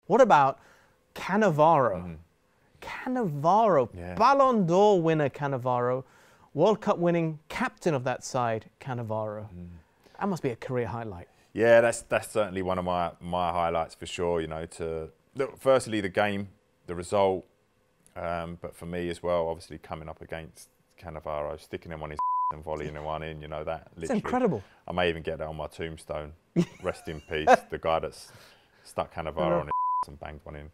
What about Cannavaro? Cannavaro, Yeah. Ballon d'Or winner Cannavaro, World Cup winning captain of that side Cannavaro. That must be a career highlight. Yeah, that's certainly one of my highlights for sure. You know, look, firstly the game, the result, but for me as well, obviously coming up against Cannavaro, sticking him on his and volleying one in. You know, that It's literally incredible. I may even get that on my tombstone. Rest in peace, the guy that's stuck Cannavaro on his and banged one in.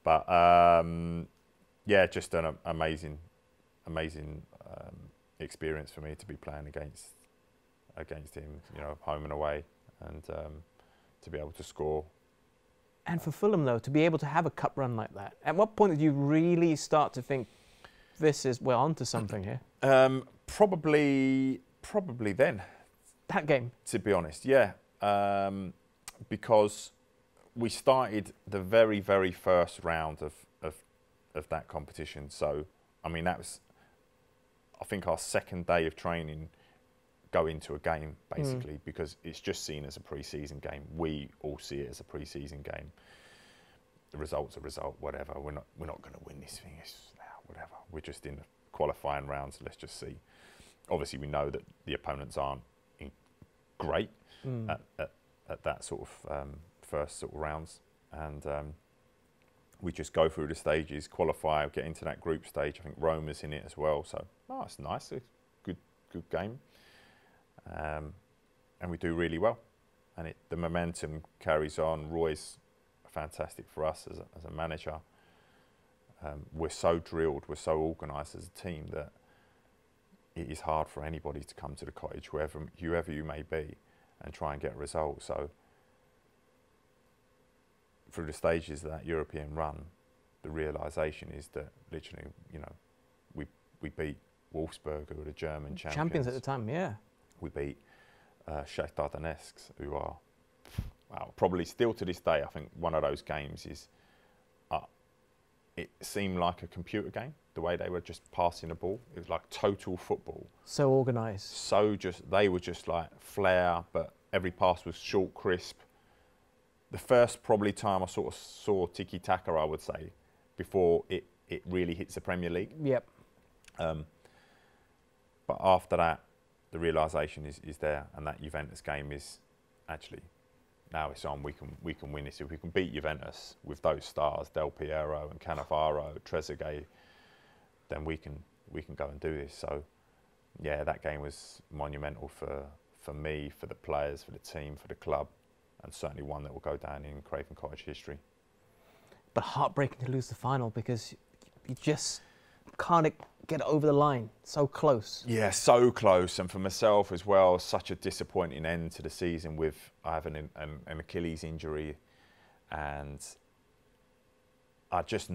But yeah, just an amazing experience for me to be playing against him. You know, home and away, and to be able to score. And for Fulham, though, to be able to have a cup run like that, at what point did you really start to think, we're onto something here? Probably then. That game? To be honest, yeah. Because we started the very, very first round of that competition. So, I mean, that was, I think, our second day of training go into a game, basically, because it's just seen as a pre-season game. We all see it as a pre-season game. The result's a result, whatever. We're not going to win this thing. It's whatever. We're just in the qualifying rounds. Let's just see. Obviously, we know that the opponents aren't great at that sort of first sort of rounds, and we just go through the stages, qualify, get into that group stage. I think Roma's in it as well, so it's nice. It's good game. And we do really well, and the momentum carries on. Roy's fantastic for us as a manager. We're so drilled, we're so organised as a team that it is hard for anybody to come to the cottage, whoever you may be, and try and get a result. So through the stages of that European run, the realisation is that literally, you know, we beat Wolfsburg, who were the German champions At the time, yeah. We beat Shakhtar Donetsk, who are, wow, probably still to this day, I think one of those games is, it seemed like a computer game, the way they were just passing the ball. It was like total football. So organised. So they were just like flair, but every pass was short, crisp. The first probably time I sort of saw tiki-taka, I would say, before it really hits the Premier League. Yep. But after that, the realisation is there, and that Juventus game is actually, now it's on. We can win this. If we can beat Juventus with those stars, Del Piero and Cannavaro, Trezeguet, then we can go and do this. So, yeah, that game was monumental for me, for the players, for the team, for the club, and certainly one that will go down in Craven Cottage history. But heartbreaking to lose the final, because you just can't get over the line. So close. Yeah, so close. And for myself as well, such a disappointing end to the season with I have an Achilles injury. And I just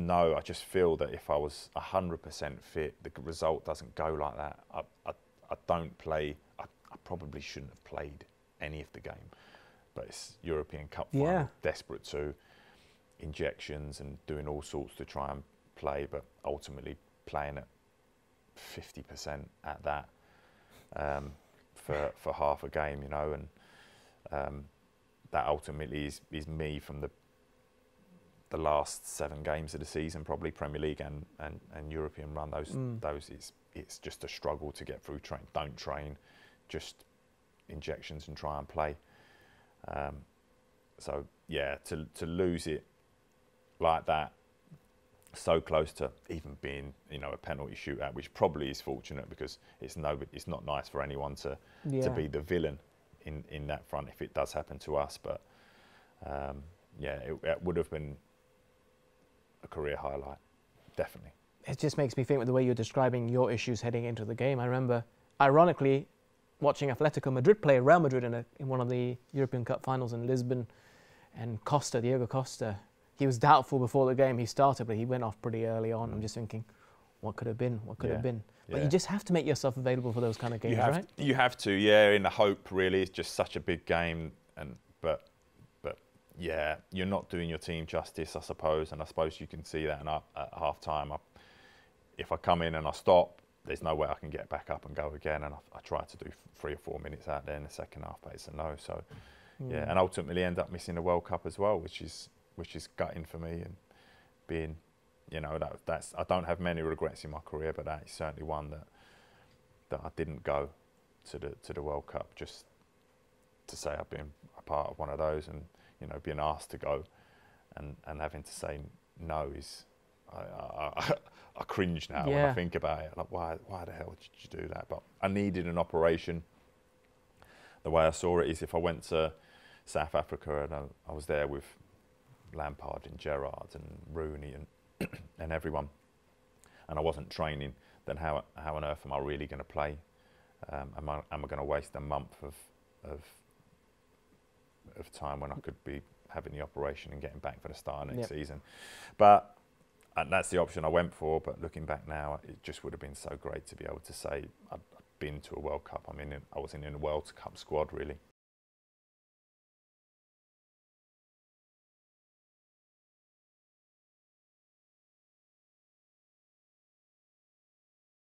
feel that if I was 100% fit, the result doesn't go like that. I don't play. I probably shouldn't have played any of the game. But it's European Cup final, desperate to injections and doing all sorts to try and play, but ultimately playing at 50% at that for half a game, you know, and that ultimately is me from the last 7 games of the season, probably Premier League and European run. Those it's just a struggle to get through. Don't train, just injections and try and play. So yeah, to lose it like that, so close to even being, you know, a penalty shootout, which probably is fortunate because it's not nice for anyone to be the villain in that front if it does happen to us. But yeah, it would have been a career highlight, definitely. It just makes me think with the way you're describing your issues heading into the game. I remember, ironically, watching Atletico Madrid play Real Madrid in one of the European Cup finals in Lisbon, and Diego Costa, he was doubtful before the game. He started, but he went off pretty early on. I'm just thinking, what could have been? What could have been? But you just have to make yourself available for those kind of games, right? You have to, yeah, in the hope, really. It's just such a big game. But yeah, you're not doing your team justice, I suppose. And I suppose you can see that at half-time. If I come in and I stop, there's no way I can get back up and go again. And I tried to do 3 or 4 minutes out there in the second half, but it's a no. So, yeah, and ultimately end up missing the World Cup as well, which is which is gutting for me, and being, you know, that's I don't have many regrets in my career, but that is certainly one that I didn't go to the World Cup, just to say I've been a part of one of those, and you know, being asked to go and having to say no is, I cringe now when I think about it. Like, why the hell did you do that? But I needed an operation. The way I saw it is, if I went to South Africa and I was there with Lampard and Gerrard and Rooney and and everyone, and I wasn't training, then how on earth am I really going to play? Am I going to waste a month of time when I could be having the operation and getting back for the start of next season? But and that's the option I went for. But looking back now, it just would have been so great to be able to say I'd been to a World Cup. I mean, I was in a World Cup squad, really.